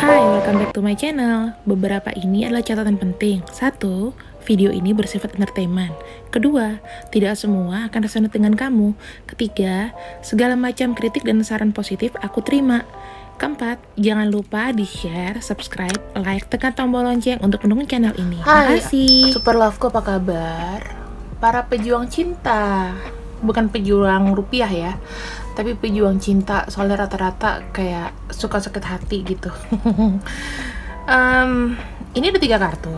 Hai, welcome back to my channel. Beberapa ini adalah catatan penting. Satu, video ini bersifat entertainment. Kedua, tidak semua akan resonate dengan kamu. Ketiga, segala macam kritik dan saran positif aku terima. Keempat, jangan lupa di-share, subscribe, like, tekan tombol lonceng untuk mendukung channel ini. Hai, Makasih. Super Loveku, apa kabar? Para pejuang cinta, bukan pejuang rupiah ya, tapi pejuang cinta, soalnya rata-rata kayak suka sakit hati gitu. Ini ada 3 kartu.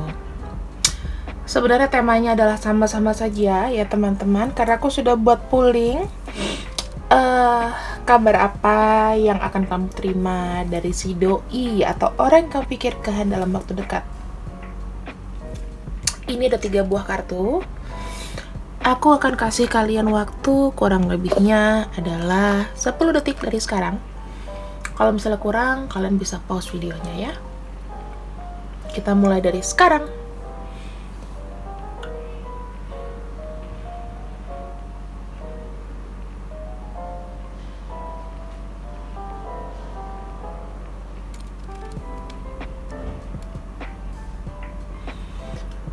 Sebenarnya temanya adalah sama-sama saja ya teman-teman, karena aku sudah buat pooling. Kabar apa yang akan kamu terima dari si doi atau orang yang kamu pikirkan dalam waktu dekat? Ini ada 3 buah kartu. Aku akan kasih kalian waktu kurang lebihnya adalah 10 detik dari sekarang. Kalau misalnya kurang, kalian bisa pause videonya ya. Kita mulai dari sekarang.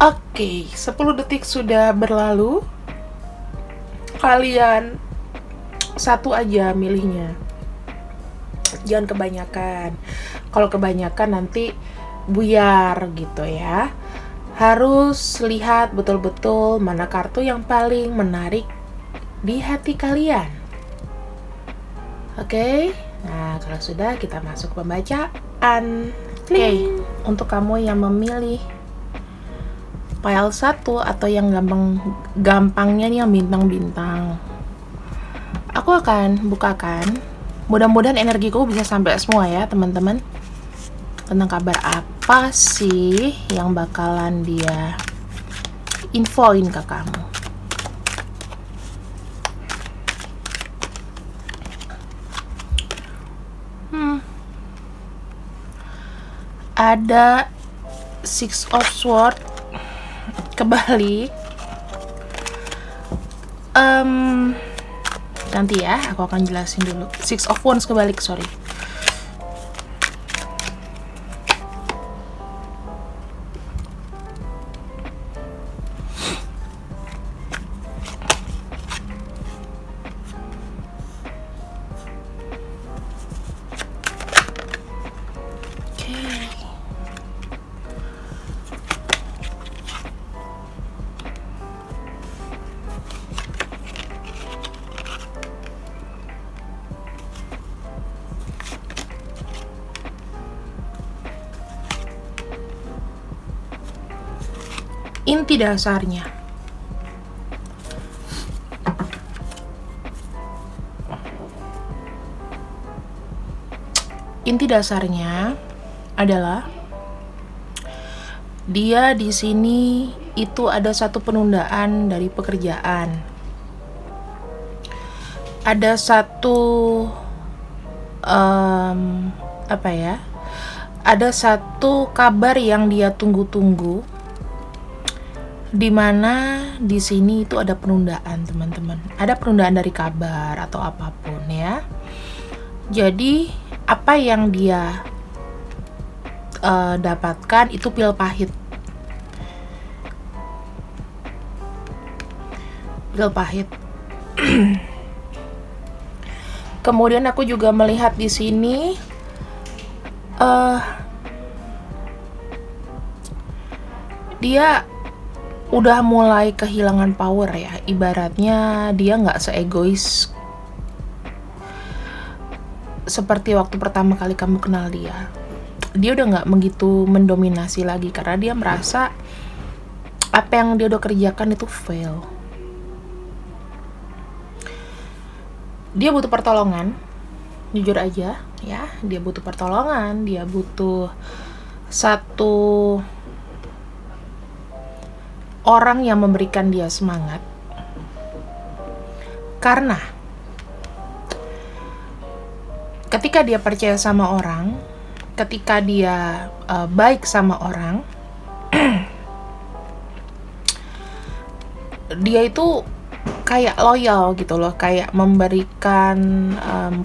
Oke, 10 detik sudah berlalu. Kalian satu aja milihnya. Jangan kebanyakan. Kalau kebanyakan nanti buyar gitu ya. Harus lihat betul-betul mana kartu yang paling menarik di hati kalian. Oke. Nah, kalau sudah kita masuk pembacaan. Oke, untuk kamu yang memilih pile 1 atau yang gampangnya nih yang bintang-bintang, aku akan bukakan. Mudah-mudahan energiku bisa sampai semua ya teman-teman, tentang kabar apa sih yang bakalan dia infoin ke kamu. Ada Six of Swords kebalik. Nanti ya, aku akan jelasin dulu. Six of Wands kebalik, sorry. Inti dasarnya, adalah dia di sini itu ada satu penundaan dari pekerjaan. Ada satu ada satu kabar yang dia tunggu-tunggu, dimana di sini itu ada penundaan teman-teman. Ada penundaan dari kabar atau apapun ya. Jadi apa yang dia dapatkan itu pil pahit. Pil pahit. Kemudian aku juga melihat di sini dia udah mulai kehilangan power ya. Ibaratnya dia nggak seegois seperti waktu pertama kali kamu kenal dia. Dia udah nggak begitu mendominasi lagi karena dia merasa apa yang dia udah kerjakan itu fail. Dia butuh pertolongan, jujur aja ya. Dia butuh pertolongan, dia butuh satu orang yang memberikan dia semangat. Karena ketika dia percaya sama orang, ketika dia baik sama orang, dia itu kayak loyal gitu loh, kayak memberikan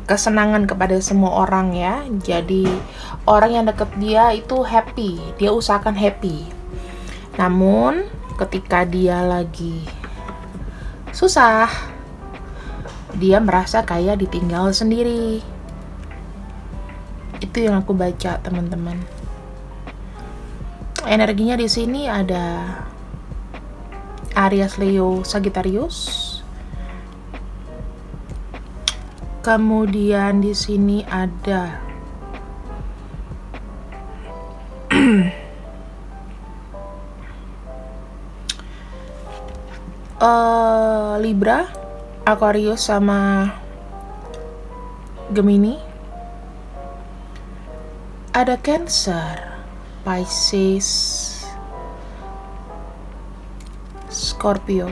kesenangan kepada semua orang ya. Jadi orang yang deket dia itu happy, dia usahakan happy. Namun ketika dia lagi susah, dia merasa kayak ditinggal sendiri. Itu yang aku baca, teman-teman. Energinya di sini ada Aries, Leo, Sagittarius. Kemudian di sini ada Libra, Aquarius sama Gemini. Ada Cancer, Pisces, Scorpio.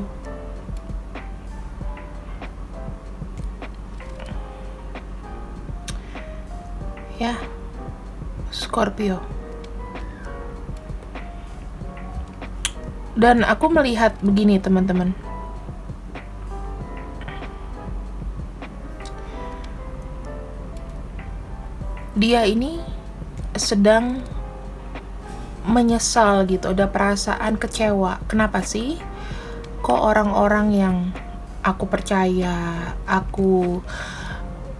Ya, Scorpio. Dan aku melihat begini, teman-teman. Dia ini sedang menyesal gitu, ada perasaan kecewa. Kenapa sih? Kok orang-orang yang aku percaya, aku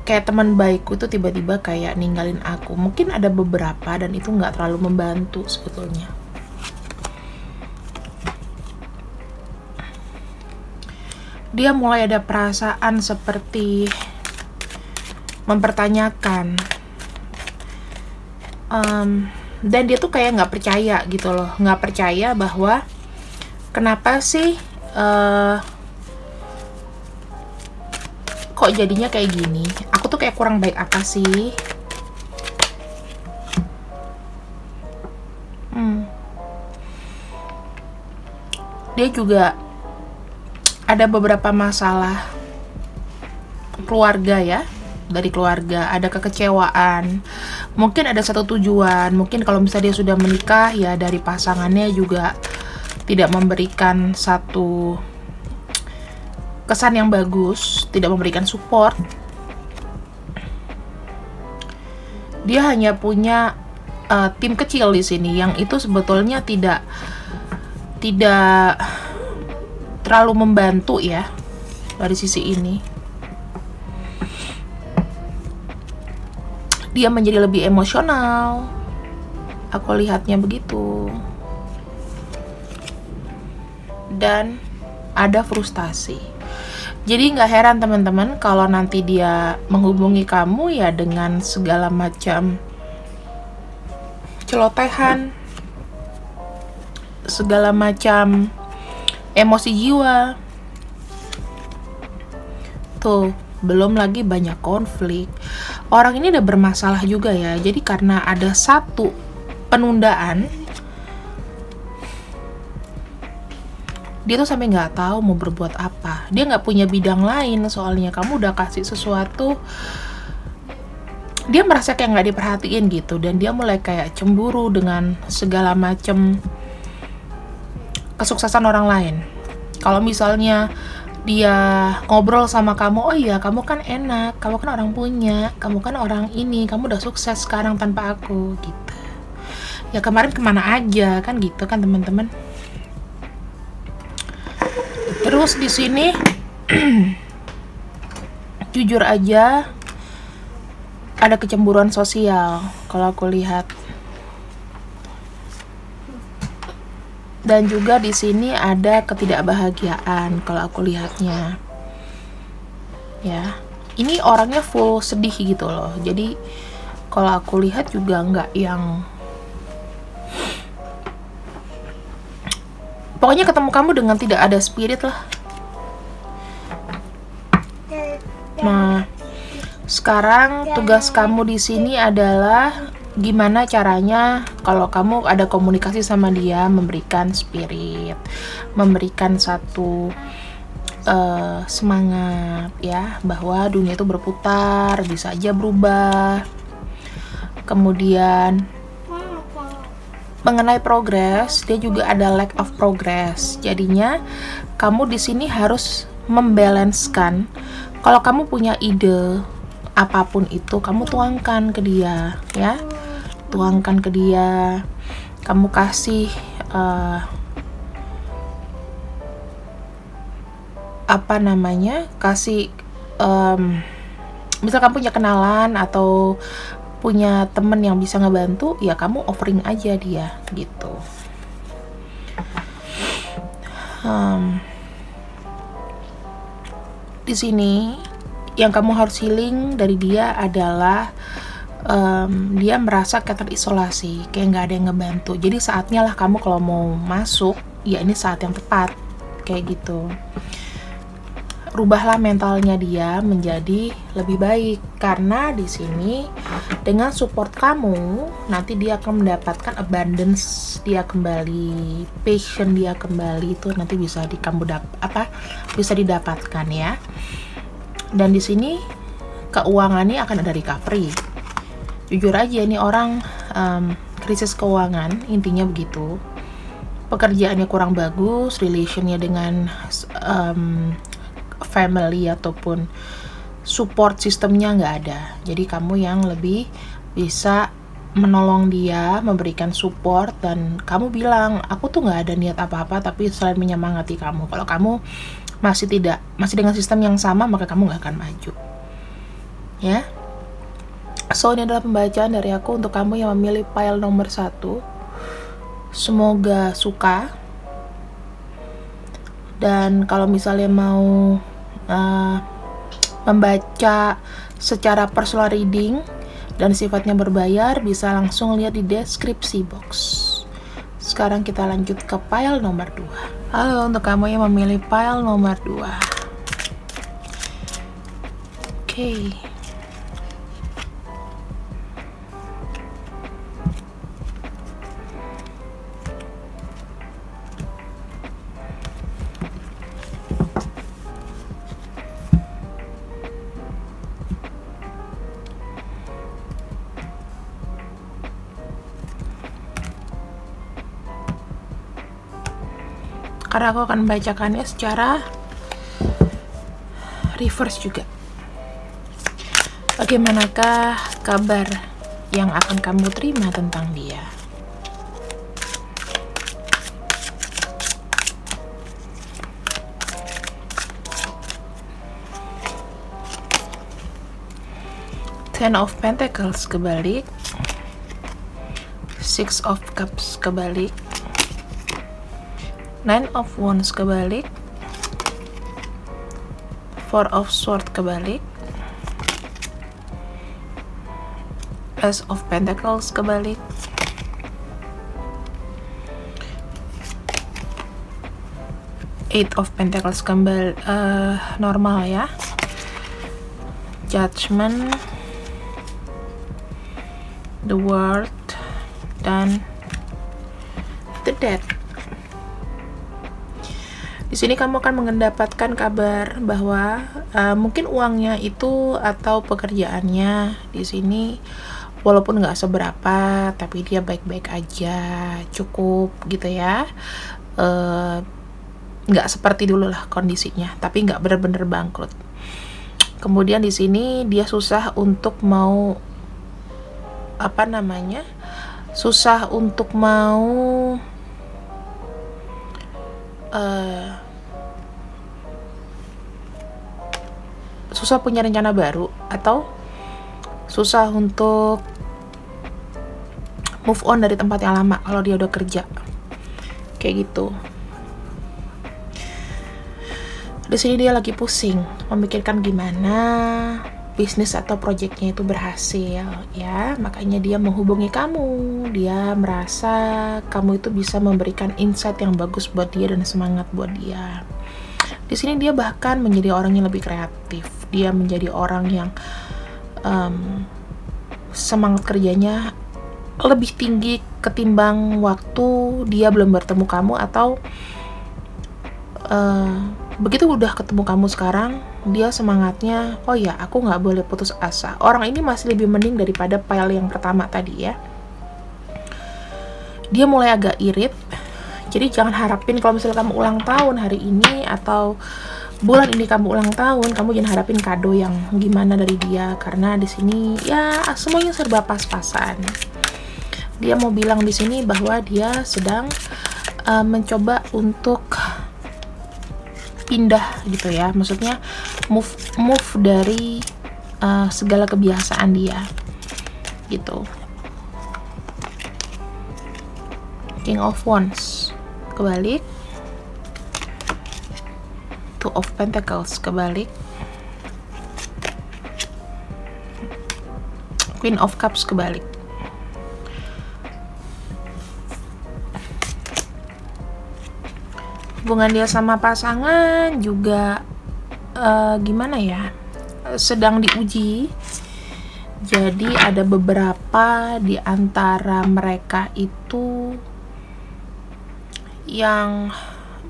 kayak teman baikku tuh tiba-tiba kayak ninggalin aku. Mungkin ada beberapa dan itu nggak terlalu membantu sebetulnya. Dia mulai ada perasaan seperti mempertanyakan, dan dia tuh kayak nggak percaya gitu loh, nggak percaya bahwa kenapa sih kok jadinya kayak gini, aku tuh kayak kurang baik apa sih. Dia juga ada beberapa masalah keluarga ya, dari keluarga ada kekecewaan, mungkin ada satu tujuan, mungkin kalau misalnya dia sudah menikah ya dari pasangannya juga tidak memberikan satu kesan yang bagus, tidak memberikan support. Dia hanya punya tim kecil di sini yang itu sebetulnya tidak terlalu membantu ya dari sisi ini. Dia menjadi lebih emosional, aku lihatnya begitu. Dan ada frustasi. Jadi nggak heran teman-teman kalau nanti dia menghubungi kamu ya dengan segala macam celotehan, segala macam emosi jiwa. Tuh, belum lagi banyak konflik. Orang ini udah bermasalah juga ya. Jadi karena ada satu penundaan, dia tuh sampai nggak tahu mau berbuat apa. Dia nggak punya bidang lain soalnya. Kamu udah kasih sesuatu, dia merasa kayak nggak diperhatiin gitu, dan dia mulai kayak cemburu dengan segala macam kesuksesan orang lain. Kalau misalnya dia ngobrol sama kamu, oh iya kamu kan enak, kamu kan orang punya, kamu kan orang ini, kamu udah sukses sekarang tanpa aku gitu. Ya kemarin kemana aja kan gitu kan teman-teman. Terus di sini jujur aja ada kecemburuan sosial kalau aku lihat. Dan juga di sini ada ketidakbahagiaan kalau aku lihatnya. Ya, ini orangnya full sedih gitu loh. Jadi kalau aku lihat juga nggak yang, pokoknya ketemu kamu dengan tidak ada spirit lah. Nah, sekarang tugas kamu di sini adalah gimana caranya kalau kamu ada komunikasi sama dia, memberikan spirit, memberikan satu semangat ya, bahwa dunia itu berputar, bisa aja berubah. Kemudian mengenai progress, dia juga ada lack of progress. Jadinya kamu di sini harus membalanskan. Kalau kamu punya ide apapun itu, kamu tuangkan ke dia, ya. Tuangkan ke dia. Kamu kasih misal kamu punya kenalan atau punya temen yang bisa ngebantu, ya kamu offering aja dia gitu. Di sini yang kamu harus healing dari dia adalah dia merasa kayak terisolasi, kayak nggak ada yang ngebantu. Jadi saatnya lah kamu kalau mau masuk, ya ini saat yang tepat, kayak gitu. Rubahlah mentalnya dia menjadi lebih baik, karena di sini dengan support kamu nanti dia akan mendapatkan abundance dia kembali, passion dia kembali, itu nanti bisa bisa didapatkan ya. Dan di sini keuangannya akan ada recovery. Jujur aja ini orang krisis keuangan, intinya begitu. Pekerjaannya kurang bagus, relationnya dengan family ataupun support sistemnya nggak ada. Jadi kamu yang lebih bisa menolong dia, memberikan support, dan kamu bilang, aku tuh nggak ada niat apa-apa, tapi selain menyemangati kamu. Kalau kamu masih dengan sistem yang sama, maka kamu nggak akan maju. Ya. So, ini adalah pembacaan dari aku untuk kamu yang memilih pile nomor 1. Semoga suka. Dan kalau misalnya mau membaca secara personal reading dan sifatnya berbayar, bisa langsung lihat di deskripsi box. Sekarang kita lanjut ke pile nomor 2. Halo untuk kamu yang memilih pile nomor 2. Oke. Karena aku akan membacakannya secara reverse juga. Bagaimanakah kabar yang akan kamu terima tentang dia? Ten of Pentacles kebalik, Six of Cups kebalik, Nine of Wands kebalik, Four of Swords kebalik, Ace of Pentacles kebalik, Eight of Pentacles kembali normal ya, Judgment, The World, dan The Death. Di sini kamu akan mendapatkan kabar bahwa mungkin uangnya itu atau pekerjaannya di sini walaupun nggak seberapa, tapi dia baik-baik aja, cukup gitu ya. Nggak seperti dulu lah kondisinya, tapi nggak benar-benar bangkrut. Kemudian di sini dia susah untuk mau susah punya rencana baru, atau susah untuk move on dari tempat yang lama kalau dia udah kerja kayak gitu. Di sini dia lagi pusing memikirkan gimana bisnis atau proyeknya itu berhasil ya, makanya dia menghubungi kamu. Dia merasa kamu itu bisa memberikan insight yang bagus buat dia dan semangat buat dia. Di sini dia bahkan menjadi orang yang lebih kreatif. Dia menjadi orang yang semangat kerjanya lebih tinggi ketimbang waktu dia belum bertemu kamu, atau begitu udah ketemu kamu sekarang, dia semangatnya, oh ya aku nggak boleh putus asa. Orang ini masih lebih mending daripada pile yang pertama tadi ya. Dia mulai agak irit. Jadi jangan harapin kalau misalnya kamu ulang tahun hari ini atau bulan ini kamu ulang tahun, kamu jangan harapin kado yang gimana dari dia, karena di sini ya semuanya serba pas-pasan. Dia mau bilang di sini bahwa dia sedang mencoba untuk pindah gitu ya, maksudnya move dari segala kebiasaan dia gitu. King of Wands kebalik, Two of Pentacles kebalik, Queen of Cups kebalik. Hubungan dia sama pasangan juga gimana ya, sedang diuji. Jadi ada beberapa di antara mereka itu yang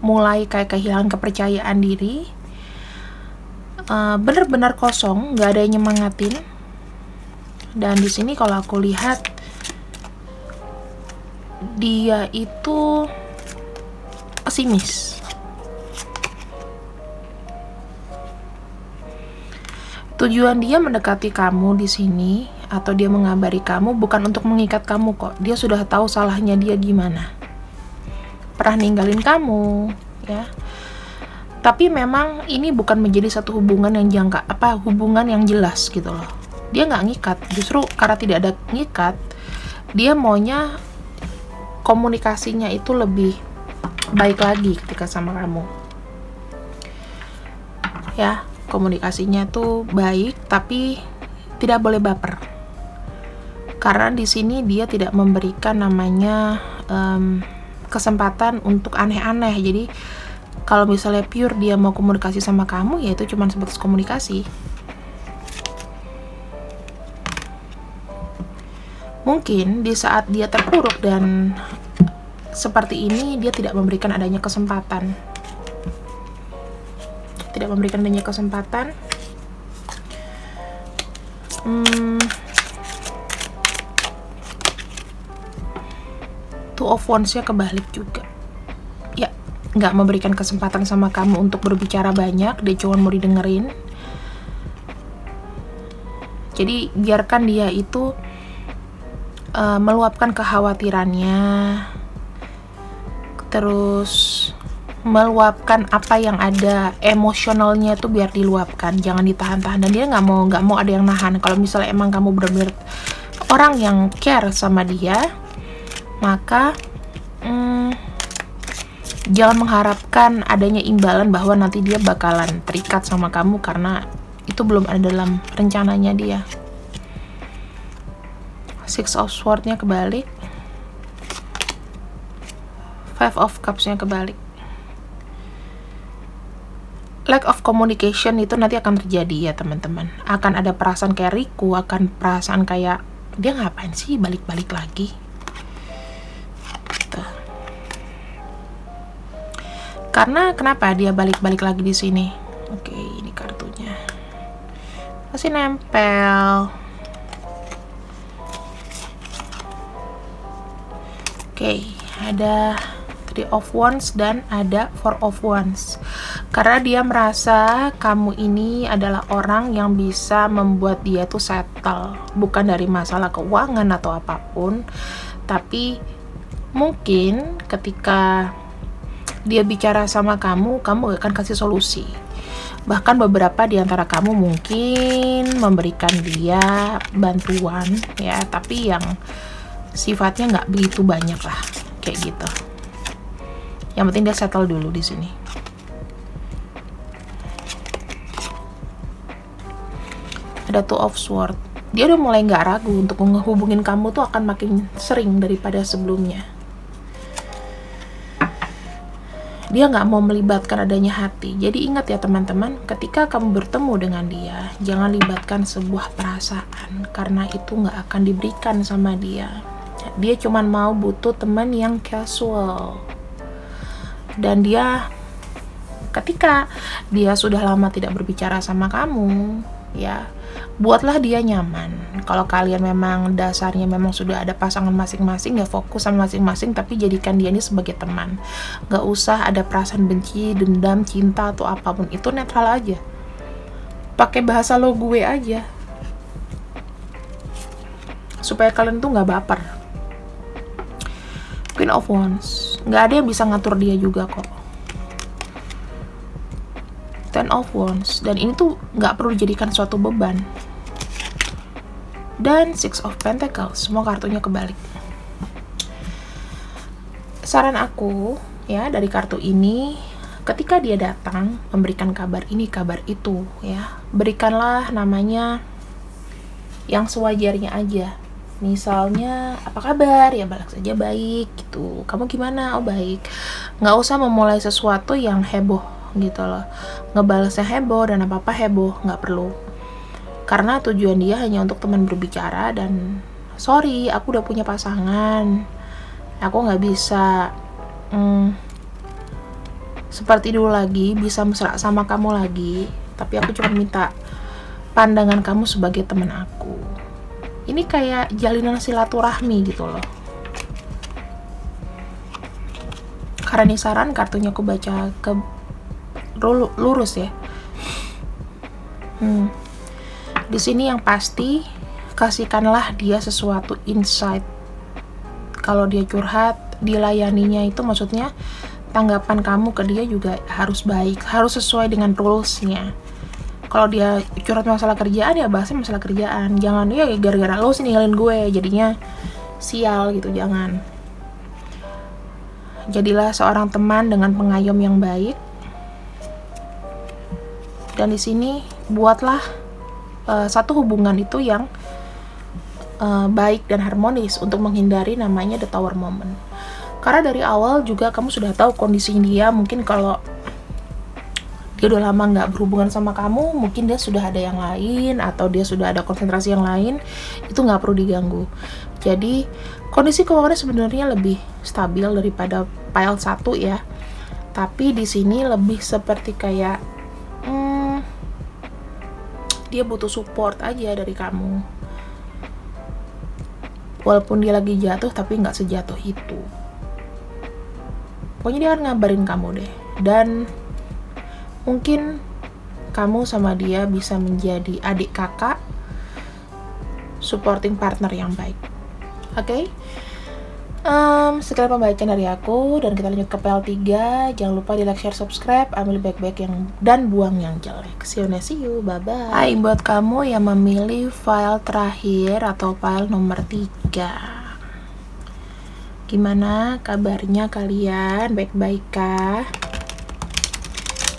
mulai kayak kehilangan kepercayaan diri, bener-bener kosong, nggak ada yang nyemangatin. Dan di sini kalau aku lihat dia itu pesimis. Tujuan dia mendekati kamu di sini atau dia mengabari kamu bukan untuk mengikat kamu kok. Dia sudah tahu salahnya dia gimana. Pernah ninggalin kamu, ya. Tapi memang ini bukan menjadi satu hubungan yang hubungan yang jelas gitu loh. Dia nggak ngikat, justru karena tidak ada ngikat, dia maunya komunikasinya itu lebih baik lagi ketika sama kamu. Ya, komunikasinya tuh baik, tapi tidak boleh baper. Karena di sini dia tidak memberikan namanya kesempatan untuk aneh-aneh. Jadi kalau misalnya pure dia mau komunikasi sama kamu, ya itu cuma sebatas komunikasi. Mungkin di saat dia terpuruk dan seperti ini, dia tidak memberikan adanya kesempatan. Tidak memberikan adanya kesempatan. Two of Wands-nya kebalik juga. Ya, nggak memberikan kesempatan sama kamu untuk berbicara banyak, dia cuma mau didengerin. Jadi biarkan dia itu meluapkan kekhawatirannya, terus meluapkan apa yang ada, emosionalnya tuh biar diluapkan, jangan ditahan-tahan. Dan dia nggak mau ada yang nahan. Kalau misalnya emang kamu benar-benar orang yang care sama dia, maka jangan mengharapkan adanya imbalan bahwa nanti dia bakalan terikat sama kamu, karena itu belum ada dalam rencananya dia. Six of Swords-nya kebalik, Five of Cups-nya kebalik. Lack of communication itu nanti akan terjadi ya teman-teman. Akan ada perasaan kayak Riku, akan perasaan kayak dia ngapain sih balik-balik lagi. Tuh. Karena kenapa dia balik-balik lagi di sini? Oke, ini kartunya masih nempel. Oke, ada Three of Wands dan ada Four of Wands. Karena dia merasa kamu ini adalah orang yang bisa membuat dia tuh settle, bukan dari masalah keuangan atau apapun, tapi mungkin ketika dia bicara sama kamu akan kasih solusi. Bahkan beberapa di antara kamu mungkin memberikan dia bantuan ya, tapi yang sifatnya nggak begitu banyak lah, kayak gitu. Yang penting dia settle dulu di sini. Ada Two of Swords. Dia udah mulai nggak ragu untuk menghubungin kamu tuh akan makin sering daripada sebelumnya. Dia nggak mau melibatkan adanya hati. Jadi ingat ya teman-teman, ketika kamu bertemu dengan dia, jangan libatkan sebuah perasaan, karena itu nggak akan diberikan sama dia. Dia cuma mau butuh teman yang casual. Dan dia, ketika dia sudah lama tidak berbicara sama kamu, ya. Buatlah dia nyaman. Kalau kalian memang dasarnya memang sudah ada pasangan masing-masing, ya fokus sama masing-masing, tapi jadikan dia ini sebagai teman. Gak usah ada perasaan benci, dendam, cinta, atau apapun. Itu netral aja. Pakai bahasa lo gue aja. Supaya kalian tuh gak baper. Queen of Wands. Gak ada yang bisa ngatur dia juga kok. Ten of Wands. Dan ini tuh gak perlu dijadikan suatu beban. Dan Six of Pentacles. Semua kartunya kebalik. Saran aku ya dari kartu ini, ketika dia datang memberikan kabar ini kabar itu ya, berikanlah namanya yang sewajarnya aja. Misalnya, apa kabar? Ya balas saja baik gitu. Kamu gimana? Oh baik. Nggak usah memulai sesuatu yang heboh gitu loh. Ngebalasnya heboh dan apa-apa heboh, nggak perlu. Karena tujuan dia hanya untuk teman berbicara dan sorry, aku udah punya pasangan. Aku nggak bisa seperti dulu lagi, bisa mesra sama kamu lagi. Tapi aku cuma minta pandangan kamu sebagai teman aku. Ini kayak jalinan silaturahmi gitu loh. Karena ini saran, kartunya aku baca ke lurus ya. Di sini yang pasti kasihkanlah dia sesuatu insight. Kalau dia curhat, dilayaninya itu maksudnya tanggapan kamu ke dia juga harus baik, harus sesuai dengan rules-nya. Kalau dia curhat masalah kerjaan, ya bahasnya masalah kerjaan. Jangan ya gara-gara lo sih ninggalin gue, jadinya sial gitu, jangan. Jadilah seorang teman dengan pengayom yang baik. Dan di sini buatlah satu hubungan itu yang baik dan harmonis untuk menghindari namanya the tower moment. Karena dari awal juga kamu sudah tahu kondisi dia. Mungkin kalau dia udah lama nggak berhubungan sama kamu, mungkin dia sudah ada yang lain atau dia sudah ada konsentrasi yang lain, itu nggak perlu diganggu. Jadi kondisi keuangannya sebenarnya lebih stabil daripada pile 1 ya. Tapi di sini lebih seperti kayak dia butuh support aja dari kamu. Walaupun dia lagi jatuh, tapi nggak sejatuh itu. Pokoknya dia akan ngabarin kamu deh. Dan mungkin kamu sama dia bisa menjadi adik kakak, supporting partner yang baik. Oke? Sekian pembacaan dari aku, dan kita lanjut ke PL3. Jangan lupa di like, share, subscribe, ambil baik-baik yang dan buang yang jelek. See you, bye bye. Hai buat kamu yang memilih file terakhir atau file nomor 3. Gimana kabarnya kalian? Baik-baik kah?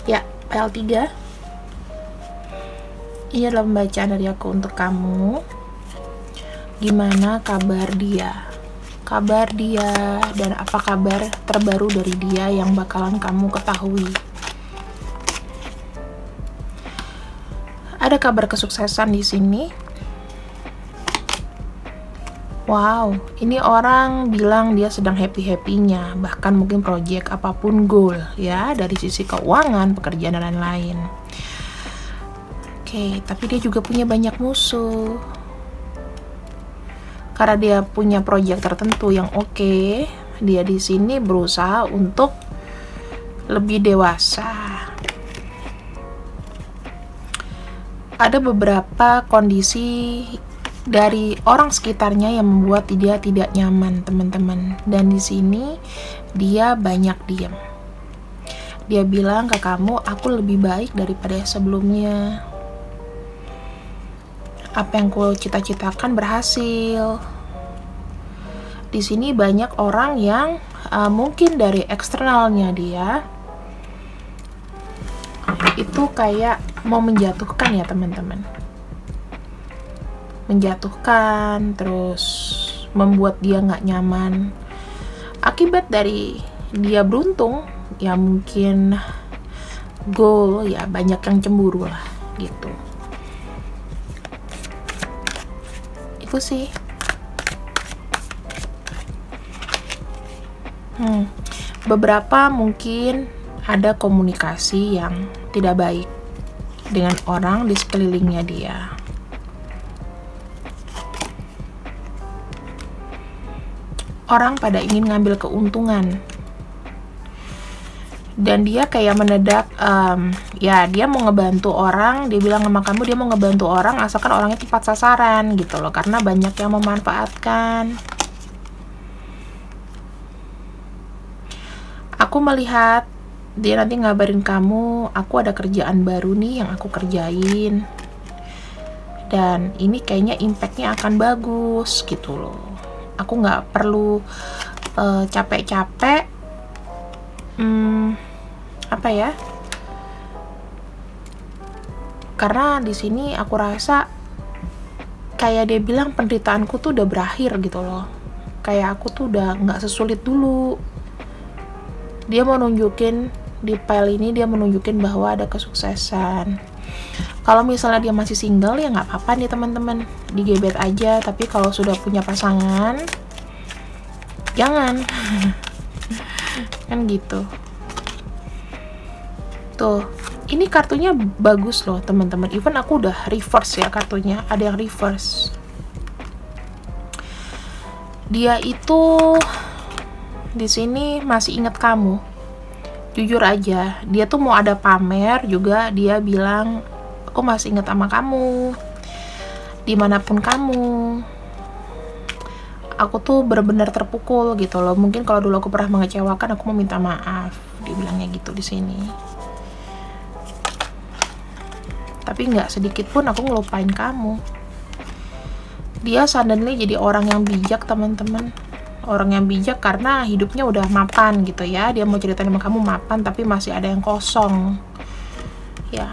Ya, PL3. Ini adalah pembacaan dari aku untuk kamu. Gimana kabar dia? Kabar dia dan apa kabar terbaru dari dia yang bakalan kamu ketahui. Ada kabar kesuksesan di sini. Wow, ini orang bilang dia sedang happy-happynya, bahkan mungkin project apapun goal ya, dari sisi keuangan, pekerjaan dan lain-lain. Oke, tapi dia juga punya banyak musuh. Karena dia punya proyek tertentu yang oke, dia di sini berusaha untuk lebih dewasa. Ada beberapa kondisi dari orang sekitarnya yang membuat dia tidak nyaman, teman-teman. Dan di sini dia banyak diam. Dia bilang ke kamu, aku lebih baik daripada sebelumnya. Apa yang ku cita-citakan berhasil. Di sini banyak orang yang mungkin dari eksternalnya dia itu kayak mau menjatuhkan ya teman-teman. Menjatuhkan, terus membuat dia nggak nyaman. Akibat dari dia beruntung, ya mungkin goal, ya banyak yang cemburu lah gitu. Itu sih. Beberapa mungkin ada komunikasi yang tidak baik. dengan orang di sekelilingnya dia. Orang pada ingin ngambil keuntungan. Dan dia kayak mendadak, ya dia mau ngebantu orang, dia bilang sama kamu dia mau ngebantu orang asalkan orangnya tepat sasaran gitu loh, karena banyak yang memanfaatkan. Aku melihat dia nanti ngabarin kamu, aku ada kerjaan baru nih yang aku kerjain, dan ini kayaknya impactnya akan bagus gitu loh. Aku nggak perlu capek-capek apa ya, karena di sini aku rasa kayak dia bilang penderitaanku tuh udah berakhir gitu loh, kayak aku tuh udah nggak sesulit dulu. Dia mau nunjukin di file ini, dia menunjukin bahwa ada kesuksesan. Kalau misalnya dia masih single ya nggak apa-apa nih teman-teman, digebet aja. Tapi kalau sudah punya pasangan, jangan. Kan gitu. Tuh, ini kartunya bagus loh teman-teman. Even aku udah reverse ya kartunya, ada yang reverse. Dia itu di sini masih ingat kamu. Jujur aja, dia tuh mau ada pamer juga, dia bilang aku masih ingat sama kamu. Dimanapun kamu, aku tuh benar-benar terpukul gitu loh. Mungkin kalau dulu aku pernah mengecewakan, aku mau minta maaf. Dia bilangnya gitu di sini. Tapi nggak sedikit pun aku ngelupain kamu. Dia suddenly jadi orang yang bijak teman-teman. Orang yang bijak karena hidupnya udah mapan gitu ya. Dia mau ceritain sama kamu mapan tapi masih ada yang kosong. Ya.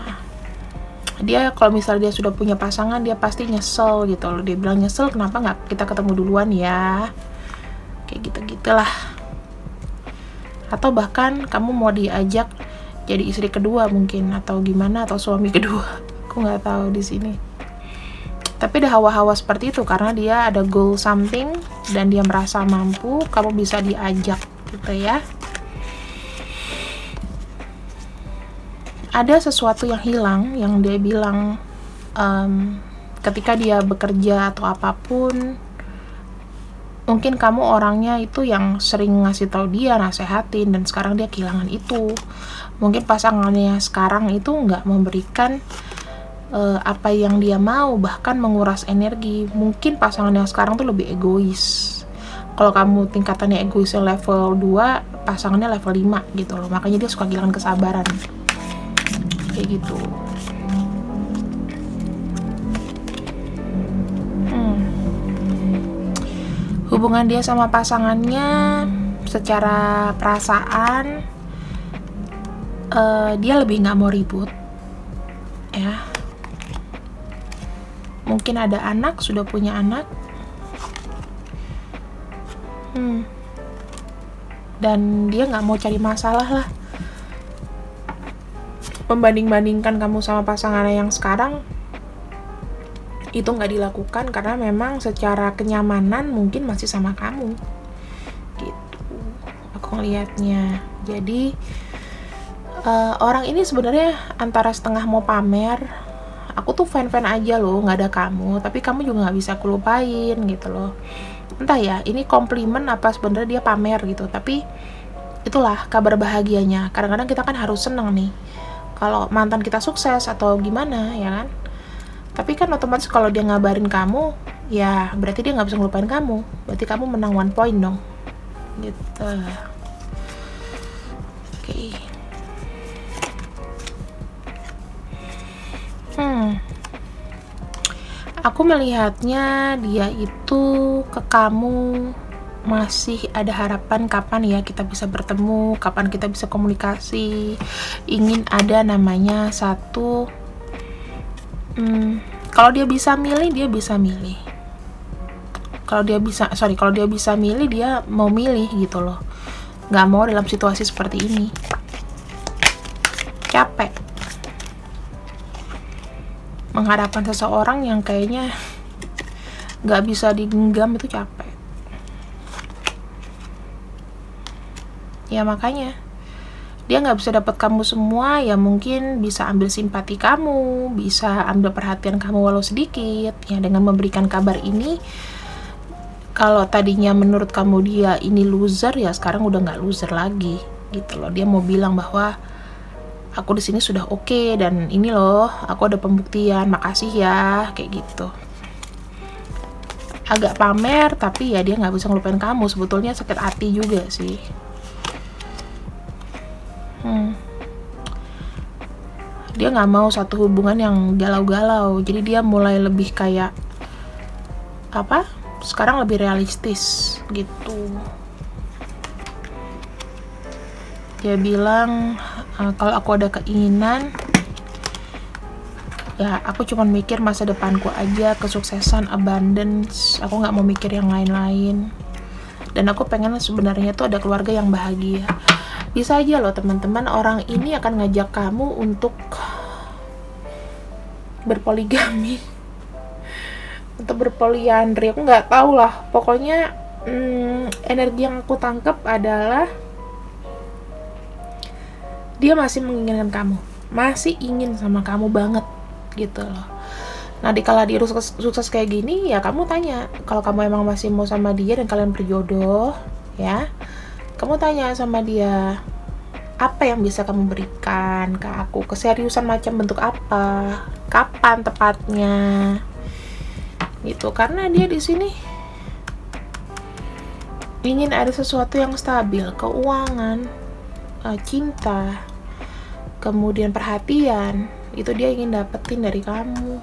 Dia kalau misalnya dia sudah punya pasangan, dia pasti nyesel gitu loh. Dia bilang nyesel kenapa nggak kita ketemu duluan ya. Kayak gitu-gitulah. Atau bahkan kamu mau diajak jadi istri kedua mungkin, atau gimana, atau suami kedua. Aku nggak tahu di sini. Tapi ada hawa-hawa seperti itu karena dia ada goal something dan dia merasa mampu, kamu bisa diajak gitu ya. Ada sesuatu yang hilang yang dia bilang ketika dia bekerja atau apapun, mungkin kamu orangnya itu yang sering ngasih tahu dia, nasehatin, dan sekarang dia kehilangan itu. Mungkin pasangannya sekarang itu nggak memberikan apa yang dia mau, bahkan menguras energi. Mungkin pasangan yang sekarang tuh lebih egois. Kalau kamu tingkatannya egoisnya level 2, pasangannya level 5 gitu loh. Makanya dia suka kehilangan kesabaran. Kayak gitu. Hubungan dia sama pasangannya secara perasaan, dia lebih nggak mau ribut ya. Mungkin ada anak, sudah punya anak, dan dia nggak mau cari masalah lah. Membanding-bandingkan kamu sama pasangan yang sekarang itu nggak dilakukan karena memang secara kenyamanan mungkin masih sama kamu gitu aku ngelihatnya. Jadi orang ini sebenarnya antara setengah mau pamer, aku tuh fan-fan aja loh, nggak ada kamu, tapi kamu juga nggak bisa aku lupain gitu loh. Entah ya, ini komplimen apa sebenarnya dia pamer gitu. Tapi itulah kabar bahagianya. Kadang-kadang kita kan harus seneng nih kalau mantan kita sukses atau gimana ya kan. Tapi kan otomatis kalau dia ngabarin kamu, ya berarti dia nggak bisa ngelupain kamu. Berarti kamu menang 1 point dong gitu. Oke. Aku melihatnya dia itu ke kamu masih ada harapan kapan ya kita bisa bertemu, kapan kita bisa komunikasi. Ingin ada namanya satu, kalau dia bisa milih, dia bisa milih. Kalau dia bisa milih, dia mau milih gitu loh. Nggak mau dalam situasi seperti ini. Capek menghadapkan seseorang yang kayaknya nggak bisa digenggam, itu capek. Ya makanya Dia nggak bisa dapat kamu semua, ya mungkin bisa ambil simpati kamu, bisa ambil perhatian kamu walau sedikit. Ya dengan memberikan kabar ini, kalau tadinya menurut kamu dia ini loser, ya sekarang udah nggak loser lagi gitu loh. Dia mau bilang bahwa aku di sini sudah oke, dan ini loh aku ada pembuktian, makasih ya, kayak gitu. Agak pamer, tapi ya dia nggak bisa ngelupain kamu. Sebetulnya sakit hati juga sih. Dia nggak mau satu hubungan yang galau-galau, jadi dia mulai lebih kayak apa? Sekarang lebih realistis gitu. Dia bilang kalau aku ada keinginan, ya aku cuma mikir masa depanku aja, kesuksesan, abundance. Aku nggak mau mikir yang lain-lain. Dan aku pengen sebenarnya tuh ada keluarga yang bahagia. Bisa aja loh teman-teman, orang ini akan ngajak kamu untuk berpoligami, untuk berpoliandri. Aku nggak tahu lah, pokoknya energi yang aku tangkap adalah dia masih menginginkan kamu, masih ingin sama kamu banget gitu loh. Nah dikala dia sukses kayak gini, ya kamu tanya, kalau kamu emang masih mau sama dia dan kalian berjodoh, ya kamu tanya sama dia, apa yang bisa kamu berikan ke aku? Keseriusan macam bentuk apa? Kapan tepatnya? Gitu. Karena dia di sini ingin ada sesuatu yang stabil, keuangan, cinta, kemudian perhatian. Itu dia ingin dapetin dari kamu.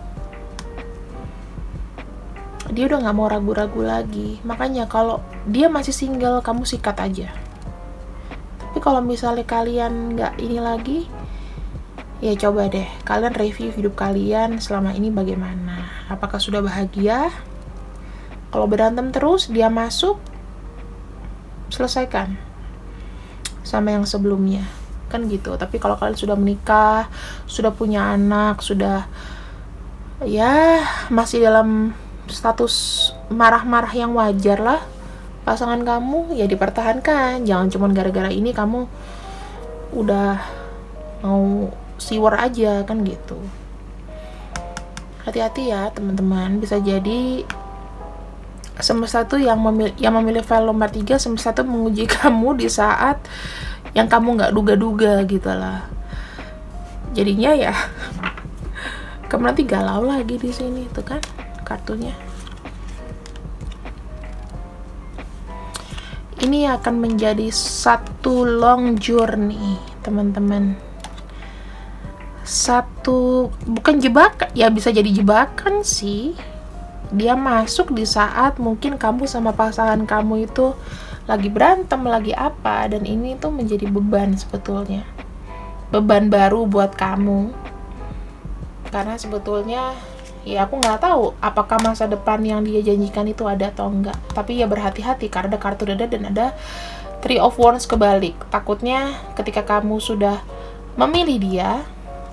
Dia udah gak mau ragu-ragu lagi. Makanya kalau dia masih single, kamu sikat aja. Tapi kalau misalnya kalian nggak ini lagi, ya coba deh kalian review hidup kalian selama ini bagaimana. Apakah sudah bahagia? Kalau berantem terus, dia masuk, selesaikan sama yang sebelumnya, kan gitu. Tapi kalau kalian sudah menikah, sudah punya anak, sudah ya masih dalam status marah-marah yang wajar lah, pasangan kamu ya dipertahankan. Jangan cuma gara-gara ini kamu udah mau siwar aja, kan gitu. Hati-hati ya teman-teman, bisa jadi semesta tuh yang memilih file nomor 3, semesta tuh menguji kamu di saat yang kamu nggak duga-duga gitu lah. Jadinya ya kamu nanti galau lagi di sini tuh kan kartunya. Ini akan menjadi satu long journey, teman-teman. Satu, bukan jebakan, ya bisa jadi jebakan sih. Dia masuk di saat mungkin kamu sama pasangan kamu itu lagi berantem, lagi apa, dan ini tuh menjadi beban sebetulnya. Beban baru buat kamu. Karena sebetulnya ya aku nggak tahu apakah masa depan yang dia janjikan itu ada atau enggak. Tapi ya berhati-hati karena ada kartu dada dan ada Three of Wands kebalik. Takutnya ketika kamu sudah memilih dia,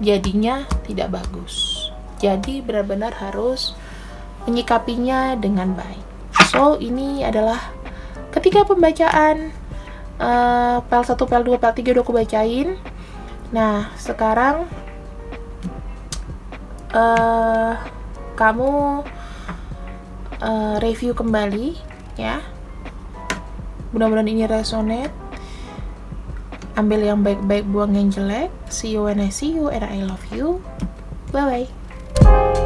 jadinya tidak bagus. Jadi benar-benar harus menyikapinya dengan baik. So ini adalah ketiga pembacaan PL 1, PL 2, PL 3 udah aku bacain. Nah sekarang kamu review kembali ya. Mudah-mudahan ini resonate. Ambil yang baik-baik, buang yang jelek. See you when I see you, and I love you. Bye bye.